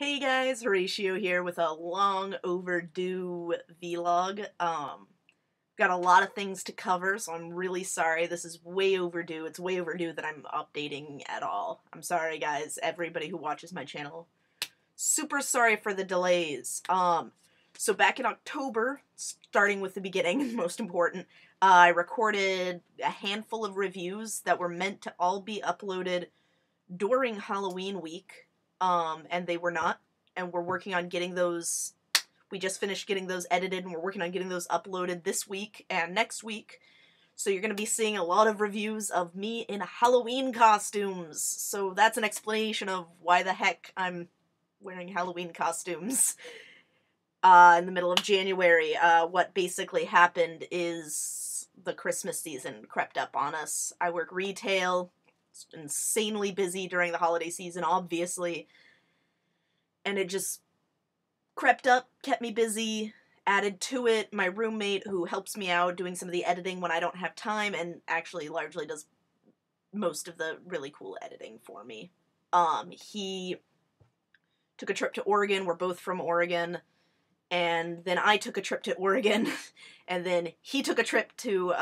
Hey guys, Horatio here with a long overdue vlog. Got a lot of things to cover, so I'm really sorry. This is way overdue. It's way overdue that I'm updating at all. I'm sorry guys, everybody who watches my channel. Super sorry for the delays. So back in October, starting with the beginning, most important, I recorded a handful of reviews that were meant to all be uploaded during Halloween week. And they were not, and we're working on getting those, we just finished getting those edited, and we're working on getting those uploaded this week and next week, so you're going to be seeing a lot of reviews of me in Halloween costumes, so that's an explanation of why the heck I'm wearing Halloween costumes in the middle of January. What basically happened is the Christmas season crept up on us. I work retail, insanely busy during the holiday season, obviously, and it just crept up, kept me busy. Added to it my roommate, who helps me out doing some of the editing when I don't have time, and actually largely does most of the really cool editing for me. He took a trip to Oregon. We're both from Oregon. And then I took a trip to Oregon, and then he took a trip to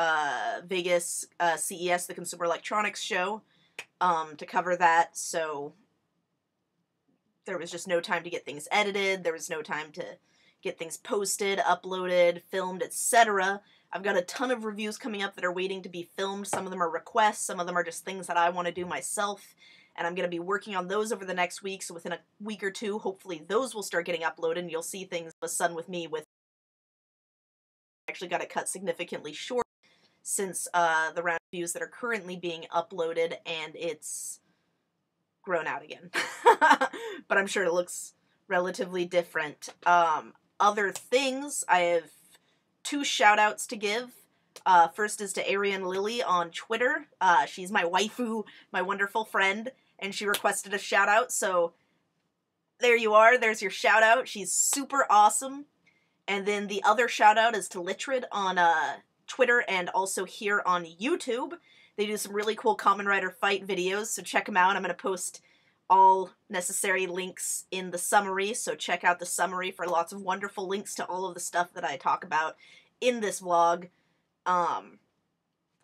Vegas, CES, the Consumer Electronics Show, to cover that, so there was just no time to get things edited, there was no time to get things posted, uploaded, filmed, etc. I've got a ton of reviews coming up that are waiting to be filmed. Some of them are requests, some of them are just things that I want to do myself, and I'm going to be working on those over the next week, so within a week or two, hopefully those will start getting uploaded, and you'll see things with Sun with me with... I actually got it cut significantly short since the round of views that are currently being uploaded, and it's grown out again. But I'm sure it looks relatively different. Other things, I have 2 shout-outs to give. First is to Arian Lily on Twitter. She's my waifu, my wonderful friend, and she requested a shout-out, so there you are, there's your shout-out. She's super awesome. And then the other shout-out is to Litrid on Twitter and also here on YouTube. They do some really cool Kamen Rider fight videos, so check them out. I'm going to post all necessary links in the summary, so check out the summary for lots of wonderful links to all of the stuff that I talk about in this vlog. And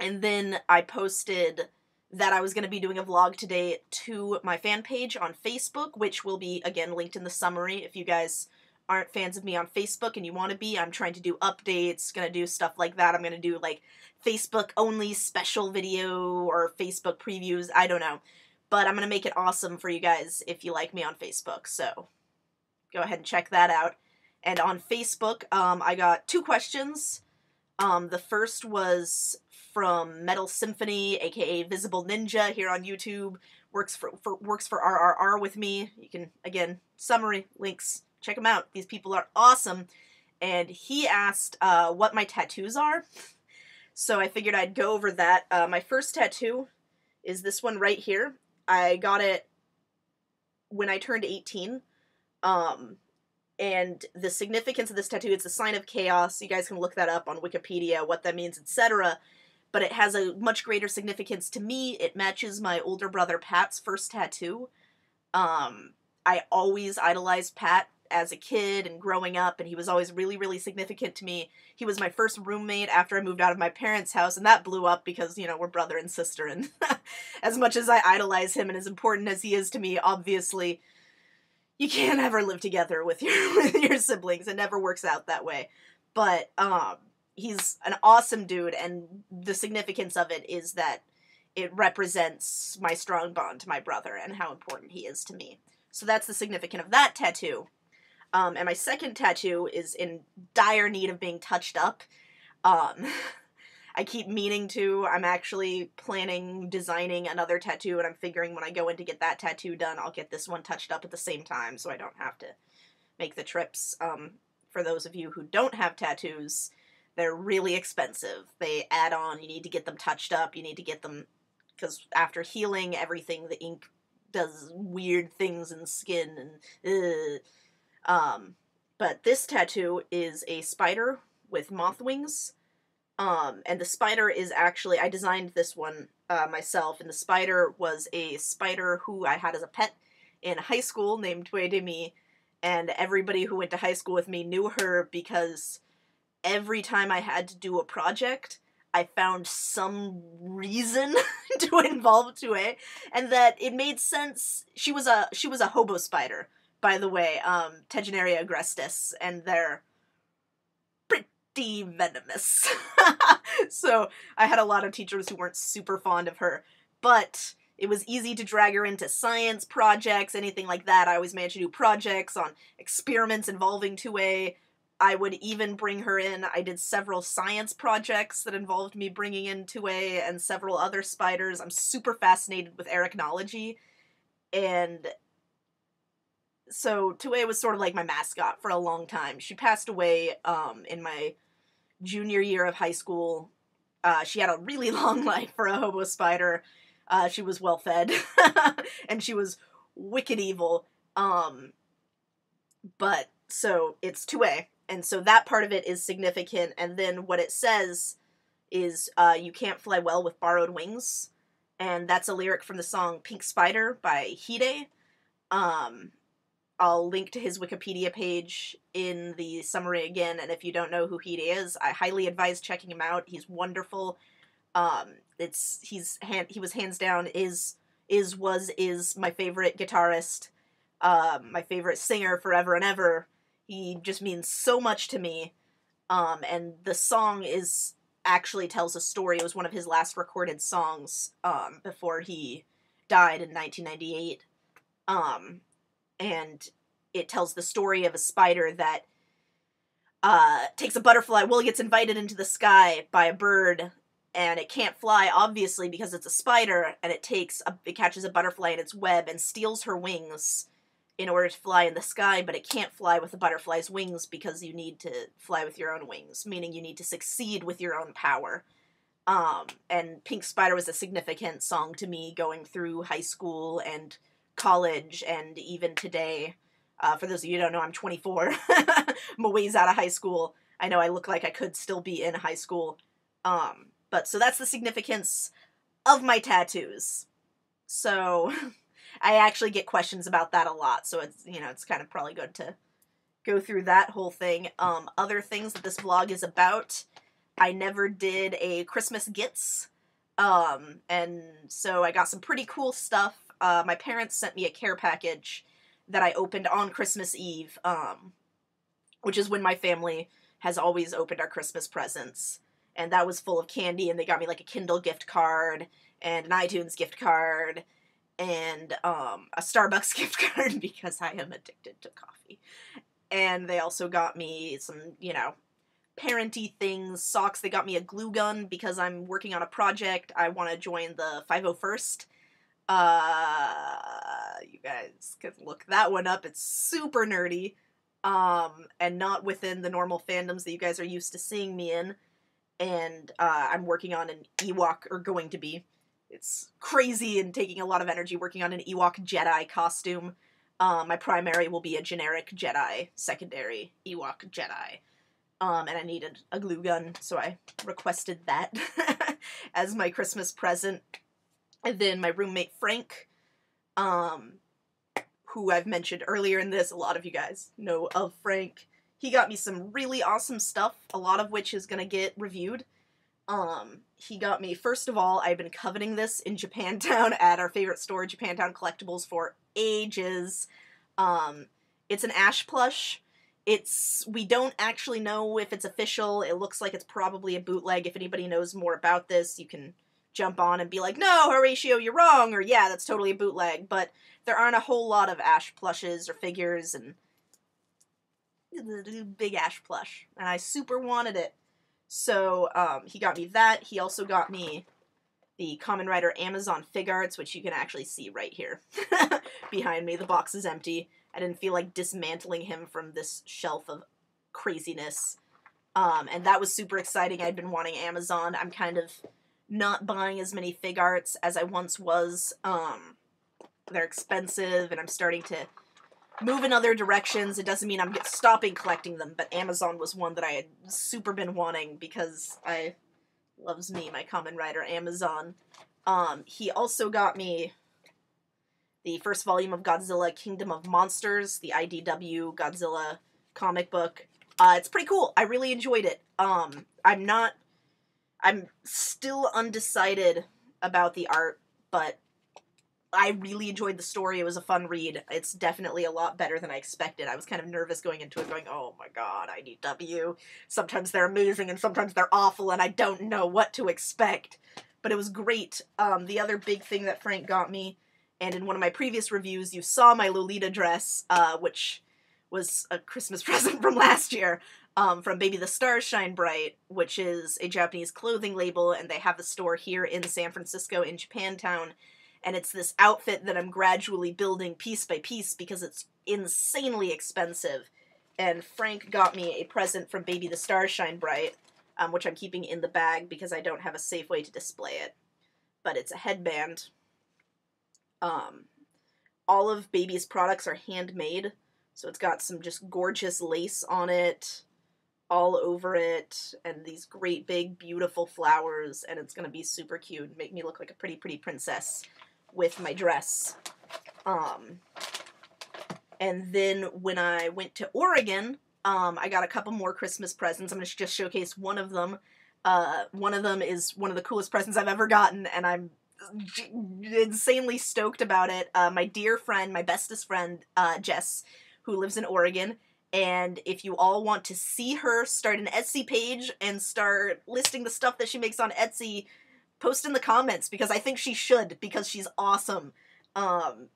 then I posted that I was going to be doing a vlog today to my fan page on Facebook, which will be, again, linked in the summary. If you guys aren't fans of me on Facebook and you want to be, I'm trying to do updates, gonna do stuff like that. I'm gonna do, like, Facebook-only special video or Facebook previews, I don't know. But I'm gonna make it awesome for you guys if you like me on Facebook, so go ahead and check that out. And on Facebook, I got 2 questions. The first was from Metal Symphony, aka Visible Ninja, here on YouTube. Works for RRR with me. You can, again, summary, links, check them out. These people are awesome. And he asked what my tattoos are. So I figured I'd go over that. My first tattoo is this one right here. I got it when I turned 18. And the significance of this tattoo, it's a sign of chaos. You guys can look that up on Wikipedia, what that means, etc. But it has a much greater significance to me. It matches my older brother Pat's first tattoo. I always idolized Pat as a kid and growing up, and he was always really, really significant to me. He was my first roommate after I moved out of my parents' house, and that blew up because, you know, we're brother and sister, and as much as I idolize him and as important as he is to me, obviously, you can't ever live together with your siblings. It never works out that way. But, he's an awesome dude, and the significance of it is that it represents my strong bond to my brother and how important he is to me. So that's the significance of that tattoo. And my second tattoo is in dire need of being touched up. I keep meaning to. I'm actually planning designing another tattoo, and I'm figuring when I go in to get that tattoo done, I'll get this one touched up at the same time, so I don't have to make the trips. For those of you who don't have tattoos, they're really expensive. They add on, you need to get them touched up, you need to get them, because after healing everything, the ink does weird things in skin, and but this tattoo is a spider with moth wings, and the spider is actually, I designed this one myself, and the spider was a spider who I had as a pet in high school named Demi, and everybody who went to high school with me knew her because every time I had to do a project, I found some reason to involve 2A, and that it made sense. She was a hobo spider, by the way, Tegenaria agrestis, and they're pretty venomous. So I had a lot of teachers who weren't super fond of her, but it was easy to drag her into science projects, anything like that. I always managed to do projects on experiments involving 2A. I would even bring her in. I did several science projects that involved me bringing in 2A and several other spiders. I'm super fascinated with arachnology, and so 2A was sort of like my mascot for a long time. She passed away in my junior year of high school. She had a really long life for a hobo spider. She was well fed, and she was wicked evil. But so it's 2A. And so that part of it is significant, and then what it says is, you can't fly well with borrowed wings, and that's a lyric from the song Pink Spider by Hide. I'll link to his Wikipedia page in the summary again, and if you don't know who Hide is, I highly advise checking him out. He's wonderful. He was hands down, is my favorite guitarist, my favorite singer forever and ever. He just means so much to me, and the song actually tells a story. It was one of his last recorded songs, before he died in 1998, and it tells the story of a spider that, takes a butterfly. Well, it gets invited into the sky by a bird, and it can't fly, obviously, because it's a spider, and it catches a butterfly in its web and steals her wings in order to fly in the sky, but it can't fly with the butterfly's wings because you need to fly with your own wings, meaning you need to succeed with your own power. And Pink Spider was a significant song to me going through high school and college and even today. For those of you who don't know, I'm 24. I'm a ways out of high school. I know I look like I could still be in high school. But so that's the significance of my tattoos. So I actually get questions about that a lot, so it's kind of probably good to go through that whole thing. Other things that this vlog is about, I never did a Christmas gifts, and so I got some pretty cool stuff. My parents sent me a care package that I opened on Christmas Eve, which is when my family has always opened our Christmas presents, and that was full of candy, and they got me like a Kindle gift card, and an iTunes gift card, and a Starbucks gift card because I am addicted to coffee. And they also got me some, parenty things, socks. They got me a glue gun because I'm working on a project. I want to join the 501st. You guys can look that one up. It's super nerdy, and not within the normal fandoms that you guys are used to seeing me in. And I'm working on an Ewok, or going to be. It's crazy and taking a lot of energy working on an Ewok Jedi costume. My primary will be a generic Jedi, secondary Ewok Jedi. And I needed a glue gun, so I requested that as my Christmas present. And then my roommate Frank, who I've mentioned earlier in this, a lot of you guys know of Frank. He got me some really awesome stuff, a lot of which is gonna get reviewed. He got me, first of all, I've been coveting this in Japantown at our favorite store, Japantown Collectibles, for ages. It's an Ash plush. We don't actually know if it's official. It looks like it's probably a bootleg. If anybody knows more about this, you can jump on and be like, no, Horatio, you're wrong, or yeah, that's totally a bootleg. But there aren't a whole lot of Ash plushes or figures, and big Ash plush, and I super wanted it. So, he got me that. He also got me the Kamen Rider Amazon Fig Arts, which you can actually see right here behind me. The box is empty. I didn't feel like dismantling him from this shelf of craziness. And that was super exciting. I'd been wanting Amazon. I'm kind of not buying as many Fig Arts as I once was. They're expensive, and I'm starting to move in other directions. It doesn't mean I'm stopping collecting them, but Amazon was one that I had super been wanting because loves me, my Kamen Rider Amazon. He also got me the first volume of Godzilla Kingdom of Monsters, the IDW Godzilla comic book. It's pretty cool. I really enjoyed it. I'm still undecided about the art, but I really enjoyed the story. It was a fun read. It's definitely a lot better than I expected. I was kind of nervous going into it, going, oh my god, IDW. Sometimes they're amazing and sometimes they're awful, and I don't know what to expect. But it was great. The other big thing that Frank got me, and in one of my previous reviews, you saw my Lolita dress, which was a Christmas present from last year, from Baby the Stars Shine Bright, which is a Japanese clothing label, and they have a store here in San Francisco in Japantown. And it's this outfit that I'm gradually building piece by piece because it's insanely expensive. And Frank got me a present from Baby the Stars Shine Bright, which I'm keeping in the bag because I don't have a safe way to display it. But it's a headband. All of Baby's products are handmade, so it's got some just gorgeous lace on it, all over it, and these great big beautiful flowers, and it's gonna be super cute and make me look like a pretty princess with my dress. And then when I went to Oregon, I got a couple more Christmas presents. I'm going to just showcase one of them. One of them is one of the coolest presents I've ever gotten, and I'm insanely stoked about it. My dear friend, my bestest friend, Jess, who lives in Oregon, and if you all want to see her start an Etsy page and start listing the stuff that she makes on Etsy, post in the comments, because I think she should, because she's awesome.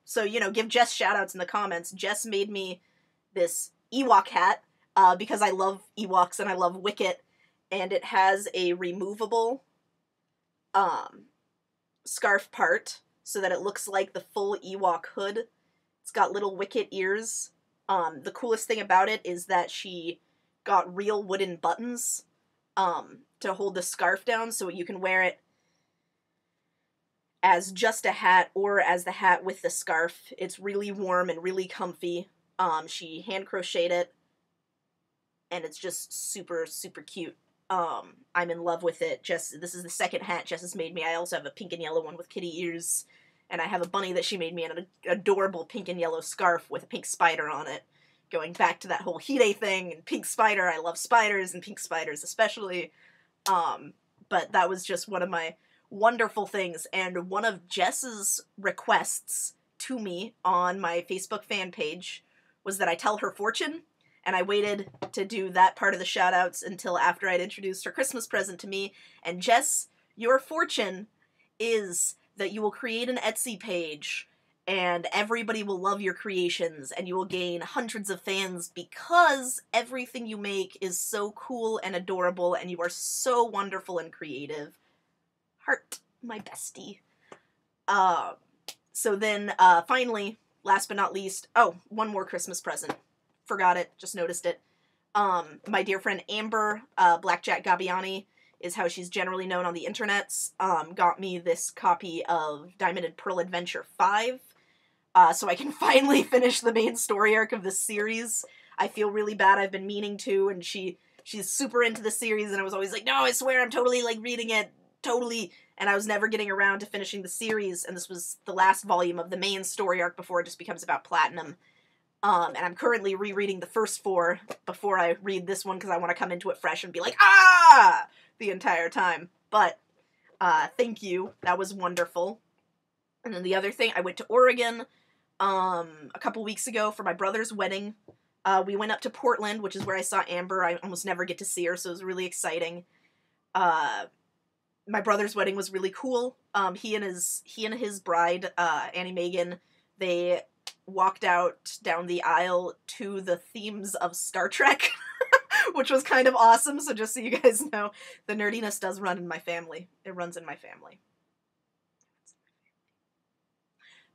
So, you know, give Jess shoutouts in the comments. Jess made me this Ewok hat, because I love Ewoks and I love Wicket, and it has a removable, scarf part, so that it looks like the full Ewok hood. It's got little Wicket ears. The coolest thing about it is that she got real wooden buttons, to hold the scarf down, so you can wear it as just a hat or as the hat with the scarf. It's really warm and really comfy. She hand crocheted it, and it's just super cute. I'm in love with it. This is the second hat Jess has made me. I also have a pink and yellow one with kitty ears, and I have a bunny that she made me, and an adorable pink and yellow scarf with a pink spider on it. Going back to that whole Hide thing, and pink spider, I love spiders, and pink spiders especially. But that was just one of my wonderful things, and one of Jess's requests to me on my Facebook fan page was that I tell her fortune, and I waited to do that part of the shoutouts until after I'd introduced her Christmas present to me. And Jess, your fortune is that you will create an Etsy page, and everybody will love your creations, and you will gain hundreds of fans because everything you make is so cool and adorable, and you are so wonderful and creative. Heart, my bestie. So then, finally, last but not least, oh, one more Christmas present. Forgot it, just noticed it. My dear friend Amber, Blackjack Gabbiani is how she's generally known on the internets, got me this copy of Diamond and Pearl Adventure 5, so I can finally finish the main story arc of this series. I feel really bad, I've been meaning to, and she's super into the series, and I was always like, no, I swear, I'm totally, like, reading it, totally, and I was never getting around to finishing the series, and this was the last volume of the main story arc before it just becomes about Platinum. And I'm currently rereading the first 4 before I read this one, because I want to come into it fresh and be like, ah! The entire time. But, thank you. That was wonderful. And then the other thing, I went to Oregon, a couple weeks ago for my brother's wedding. We went up to Portland, which is where I saw Amber. I almost never get to see her, so it was really exciting. My brother's wedding was really cool. He and his bride, Annie Megan, they walked out down the aisle to the themes of Star Trek, which was kind of awesome. So just so you guys know, the nerdiness does run in my family. It runs in my family.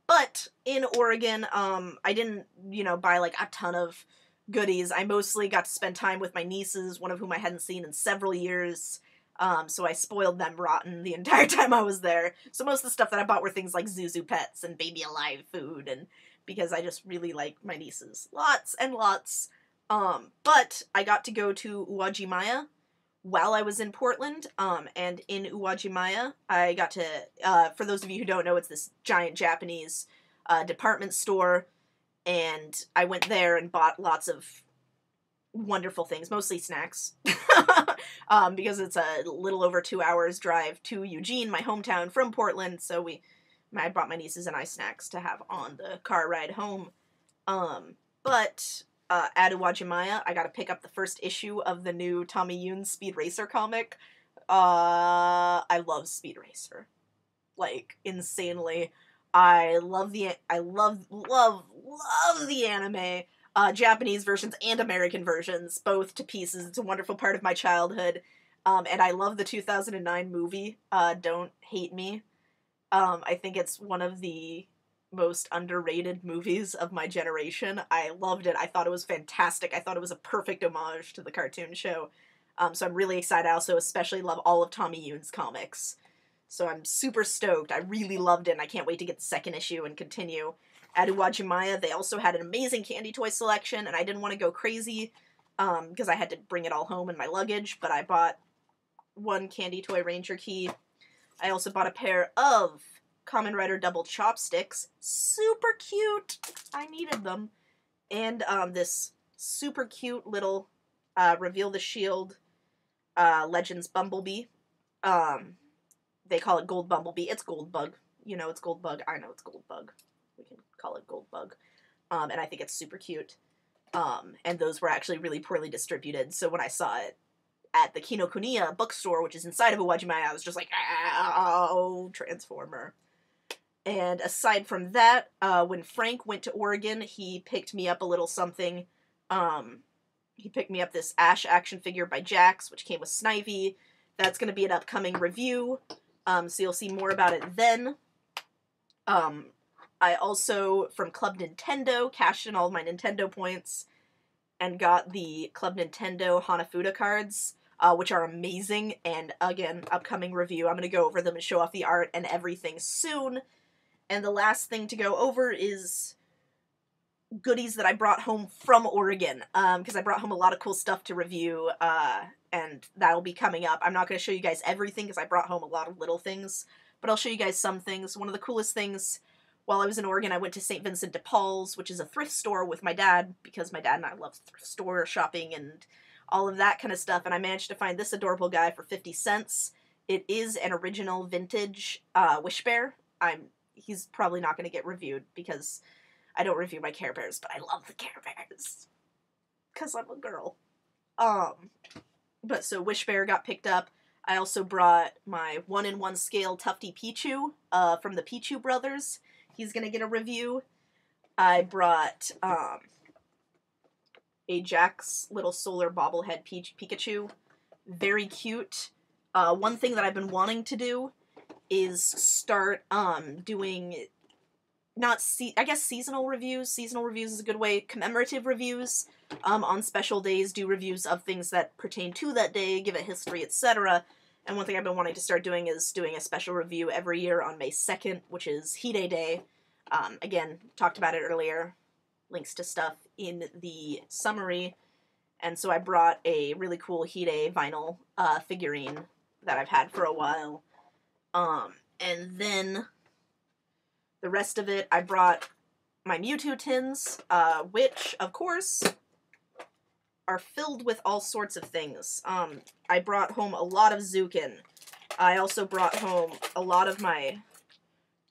But in Oregon, I didn't, buy like a ton of goodies. I mostly got to spend time with my nieces, one of whom I hadn't seen in several years. So I spoiled them rotten the entire time I was there. So most of the stuff that I bought were things like Zuzu pets and Baby Alive food, and because I just really like my nieces. Lots and lots. But I got to go to Uwajimaya while I was in Portland, and in Uwajimaya, I got to, for those of you who don't know, it's this giant Japanese department store, and I went there and bought lots of wonderful things, mostly snacks, because it's a little over 2 hours drive to Eugene, my hometown, from Portland, so I brought my nieces and I snacks to have on the car ride home. But at Uwajimaya, I got to pick up the first issue of the new Tommy Yoon Speed Racer comic. I love Speed Racer, like, insanely. I love the anime, Japanese versions and American versions, both to pieces. It's a wonderful part of my childhood, and I love the 2009 movie, Don't Hate Me. I think it's one of the most underrated movies of my generation. I loved it. I thought it was fantastic. I thought it was a perfect homage to the cartoon show. So I'm really excited. I also especially love all of Tommy Yoon's comics. So I'm super stoked. I really loved it, and I can't wait to get the second issue and continue. At Uwajimaya, they also had an amazing candy toy selection, and I didn't want to go crazy because I had to bring it all home in my luggage, but I bought one Candy Toy Ranger key. I also bought a pair of Kamen Rider double chopsticks. Super cute! I needed them. And this super cute little Reveal the Shield Legends Bumblebee. They call it Gold Bumblebee. It's Goldbug. You know it's Goldbug. I know it's Goldbug. We can call it Goldbug. And I think it's super cute. And those were actually really poorly distributed, so when I saw it at the Kinokuniya bookstore, which is inside of Uwajimaya, I was just like, oh, Transformer. And aside from that, when Frank went to Oregon, he picked me up a little something. He picked me up this Ash action figure by Jax, which came with Snivy. That's going to be an upcoming review, so you'll see more about it then. I also, from Club Nintendo, cashed in all of my Nintendo points and got the Club Nintendo Hanafuda cards, which are amazing, and again, upcoming review. I'm going to go over them and show off the art and everything soon. And the last thing to go over is goodies that I brought home from Oregon, because I brought home a lot of cool stuff to review, and that'll be coming up. I'm not going to show you guys everything, because I brought home a lot of little things, but I'll show you guys some things. One of the coolest things, while I was in Oregon, I went to St. Vincent de Paul's, which is a thrift store, with my dad, because my dad and I love thrift store shopping and all of that kind of stuff, and I managed to find this adorable guy for 50 cents. It is an original vintage Wish Bear. He's probably not going to get reviewed, because I don't review my Care Bears, but I love the Care Bears, because I'm a girl. But so Wish Bear got picked up. I also brought my 1-in-1 scale Tufty Pichu from the Pichu Brothers. He's going to get a review. I brought a Jax little solar bobblehead Pikachu. Very cute. One thing that I've been wanting to do is start doing, I guess seasonal reviews. Seasonal reviews is a good way. Commemorative reviews. On special days, do reviews of things that pertain to that day, give it history, etc. And one thing I've been wanting to start doing is doing a special review every year on May 2nd, which is Hide Day. Again, talked about it earlier. Links to stuff in the summary. And so I brought a really cool Hide vinyl figurine that I've had for a while. And then the rest of it, I brought my Mewtwo tins, which, of course, are filled with all sorts of things. I brought home a lot of Zukin. I also brought home a lot of my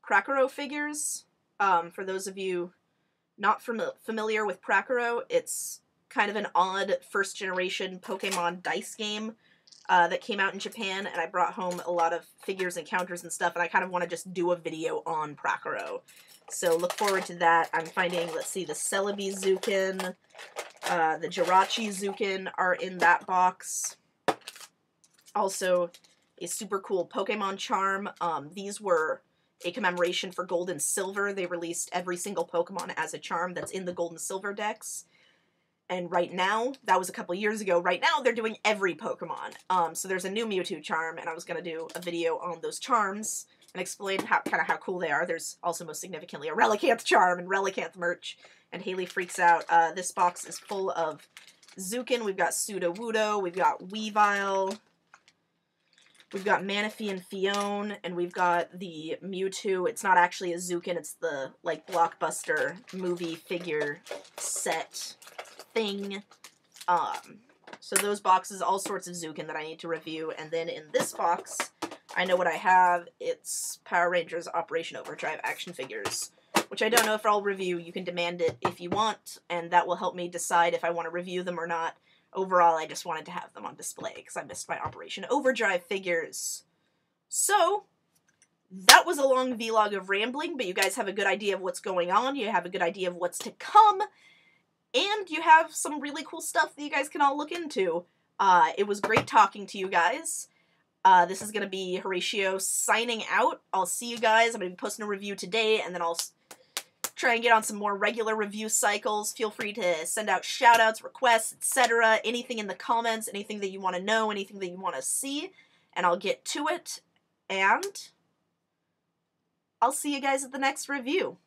Prakuro figures. For those of you not familiar with Prakuro, it's kind of an odd first-generation Pokemon dice game that came out in Japan, and I brought home a lot of figures and counters and stuff, and I kind of want to just do a video on Prakuro. So look forward to that. I'm finding, let's see, the Celebi Zukin, the Jirachi Zukin are in that box. Also, a super cool Pokemon charm. These were a commemoration for Gold and Silver. They released every single Pokemon as a charm that's in the Gold and Silver decks. And right now, that was a couple years ago, right now they're doing every Pokemon. So there's a new Mewtwo charm, and I was going to do a video on those charms and explain how cool they are. There's also, most significantly, a Relicanth charm and Relicanth merch, and Haley freaks out. This box is full of Zukin. We've got Sudowoodo, we've got Weavile, We've got Manaphy and Fione, and we've got the Mewtwo. It's not actually a Zukin, it's the, like, blockbuster movie figure set thing. So those boxes, all sorts of Zukin that I need to review, and then in this box, I know what I have. It's Power Rangers Operation Overdrive action figures, which I don't know if I'll review. You can demand it if you want, and that will help me decide if I want to review them or not. Overall, I just wanted to have them on display because I missed my Operation Overdrive figures. So, that was a long vlog of rambling, but you guys have a good idea of what's going on, you have a good idea of what's to come, and you have some really cool stuff that you guys can all look into. It was great talking to you guys. This is going to be Horatio signing out. I'll see you guys. I'm going to be posting a review today, and then I'll try and get on some more regular review cycles. Feel free to send out shoutouts, requests, etc. Anything in the comments, anything that you want to know, anything that you want to see, and I'll get to it. And I'll see you guys at the next review.